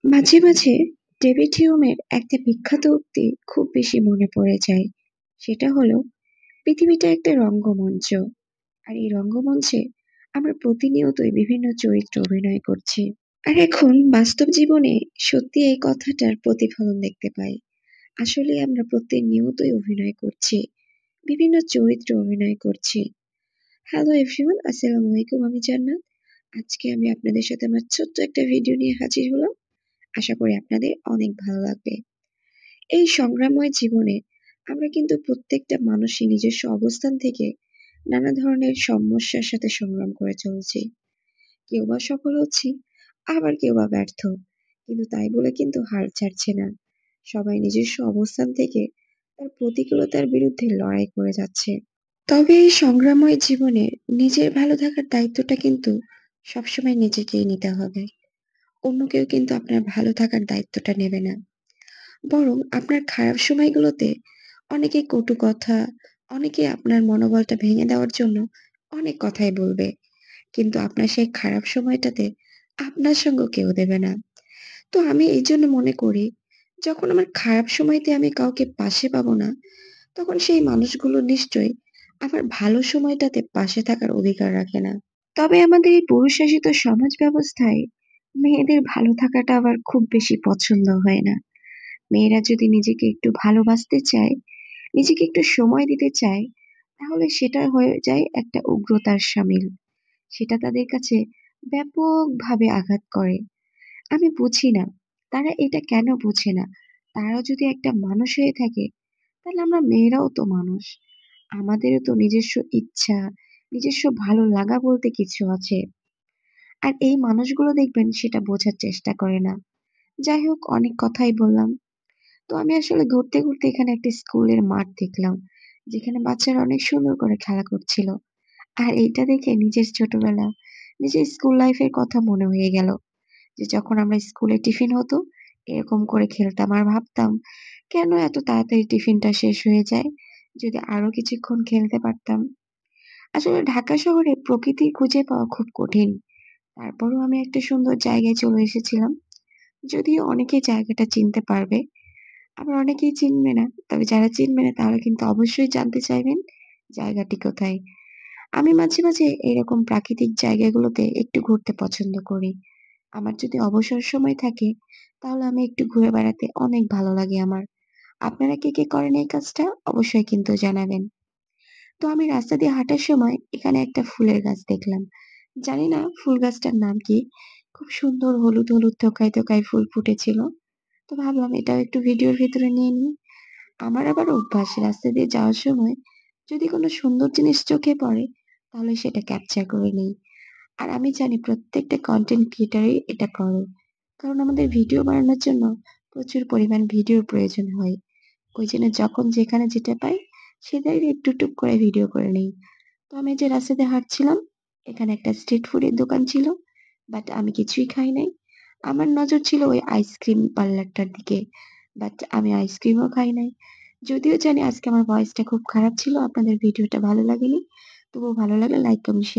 মাঝে, মাঝে ডেভিড হিউমের একটা বিখ্যাত উক্তি খুব বেশি মনে পড়ে যায়। সেটা হলো, "পৃথিবীটা একটা রঙ্গমঞ্চ। আর এই রঙ্গমঞ্চে আমরা প্রতিনিয়তই বিভিন্ন চরিত্রে অভিনয় করছি।" আর এখন বাস্তব জীবনে সত্যি এই কথাটার প্রতিফলন দেখতে পাই। আসলে আমরা প্রতিনিয়তই অভিনয় করছি। বিভিন্ন চরিত্রে অভিনয় করছি। হ্যালো এভরিওয়ান, আসসালামু আলাইকুম। আমি জান্নাত। আজকে আমি আপনাদের সাথে আমার ছোট্ট একটা ভিডিও নিয়ে হাজির হলাম। আশা করি আপনাদের অনেক ভালো লাগবে। এই সংগ্রামময় জীবনে আমরা কিন্তু প্রত্যেকটা মানুষই নিজস্ব অবস্থান থেকে নানা ধরনের সমস্যার সাথে সংগ্রাম করে চলছি। কেউ বা সফল হচ্ছি, আবার কেউ বা ব্যর্থ। কিন্তু তাই বলে কিন্তু হাল ছাড়ছে না। সবাই নিজস্ব অবস্থান থেকে তার প্রতিকূলতার বিরুদ্ধে লড়াই করে যাচ্ছে। তবে এই সংগ্রামময় জীবনে নিজের ভালো থাকার দায়িত্বটা কিন্তু সবসময় নিজেকেই নিতে হবে। অন্য কেউ কিন্তু আপনার ভালো থাকার দায়িত্বটা নেবে না। বরং আপনার খারাপ সময়গুলোতে অনেকে কটু কথা, অনেকে আপনার মনোবলটা ভেঙে দেওয়ার জন্য অনেক কথাই বলবে। কিন্তু আপনার সেই খারাপ সময়টাতে আপনার সঙ্গ কেউ দেবে না। তো আমি এইজন্য মনে করি, যখন আমার খারাপ সময়তে আমি কাউকে পাশে পাবো না, তখন সেই মানুষগুলো নিশ্চয়ই আমার ভালো সময়টাতে পাশে থাকার অধিকার রাখে না। তবে আমাদের এই পুরুষশাসিত সমাজ ব্যবস্থায় মেয়েদের ভালো থাকাটা আবার খুব বেশি পছন্দ হয় না। মেয়েরা যদি নিজেকে একটু ভালোবাসতে চায়, নিজেকে একটু সময় দিতে চায়, তাহলে সেটা হয়ে যায় একটা উগ্রতার শামিল। সেটা তাদের কাছে ব্যাপকভাবে আঘাত করে। আমি বুঝি না, তারা এটা কেন বোঝে না? তারাও যদি একটা মানুষ হয়ে থাকে, তাহলে আমরা মেয়েরাও তো মানুষ। আমাদেরও তো নিজস্ব ইচ্ছা, নিজস্ব ভালো লাগা বলতে কিছু আছে। আর এই মানুষগুলো দেখবেন সেটা বোঝার চেষ্টা করে না। যাই হোক, অনেক কথাই বললাম। তো আমি আসলে ঘুরতে, ঘুরতে এখানে একটা স্কুলের মাঠ দেখলাম, যেখানে বাচ্চারা অনেক সুন্দর করে খেলা করছিল। আর এইটা দেখে নিজের ছোটবেলা, নিজের স্কুল লাইফের কথা মনে হয়ে গেল। যে যখন আমরা স্কুলে টিফিন হতো, এরকম করে খেলতাম আর ভাবতাম, কেন এত তাড়াতাড়ি টিফিনটা শেষ হয়ে যায়? যদি আরো কিছুক্ষণ খেলতে পারতাম। আসলে ঢাকা শহরে প্রকৃতি খুঁজে পাওয়া খুব কঠিন। তারপরও আমি একটা সুন্দর জায়গায় চলে এসেছিলাম। যদিও অনেকেই জায়গাটা চিনতে পারবে, আবার অনেকেই চিনবে না। তবে যারা চিনবে না তারা কিন্তু অবশ্যই জানতে চাইবেন জায়গাটি কোথায়। আমি মাঝে, মাঝে এরকম প্রাকৃতিক জায়গাগুলোতে একটু ঘুরতে পছন্দ করি। আমার যদি অবসর সময় থাকে, তাহলে আমি একটু ঘুরে বেড়াতে অনেক ভালো লাগে আমার। আপনারা কে, কে করেন এই কাজটা? অবশ্যই কিন্তু জানাবেন। তো আমি রাস্তা দিয়ে হাঁটার সময় এখানে একটা ফুলের গাছ দেখলাম। জানি না ফুল গাছটার নাম কি? খুব সুন্দর হলুদ, হলুদ থোকায়, থোকায় ফুল ফুটেছিল। তো ভাবলাম এটাও একটু ভিডিওর ভিতরে নিয়ে নিই। আমার আবার অভ্যাস, রাস্তা দিয়ে যাওয়ার সময় যদি কোনো সুন্দর জিনিস চোখে পড়ে, তাহলে সেটা ক্যাপচার করে নিই। আর আমি জানি প্রত্যেকটা কনটেন্ট ক্রিয়েটরই এটা করে। কারণ আমাদের ভিডিও বানানোর জন্য প্রচুর পরিমাণ ভিডিওর প্রয়োজন হয়। ওইজন্য যখন যেখানে যেটা পাই, সেটাই একটু টুক করে ভিডিও করে নেই। তো আমি যে রাস্তা দিয়ে হাঁটছিলাম, এখানে একটা স্ট্রিট ফুডের দোকান ছিল। বাট আমি কিছুই খাই নাই। আমার নজর ছিল ওই আইসক্রিম পার্লারটার দিকে। বাট আমি আইসক্রিমও খাই নাই। যদিও জানি আজকে আমার ভয়েসটা খুব খারাপ ছিল, আপনাদের ভিডিওটা ভালো লাগেনি। তবুও ভালো লাগলে লাইক, কমেন্ট, শেয়ার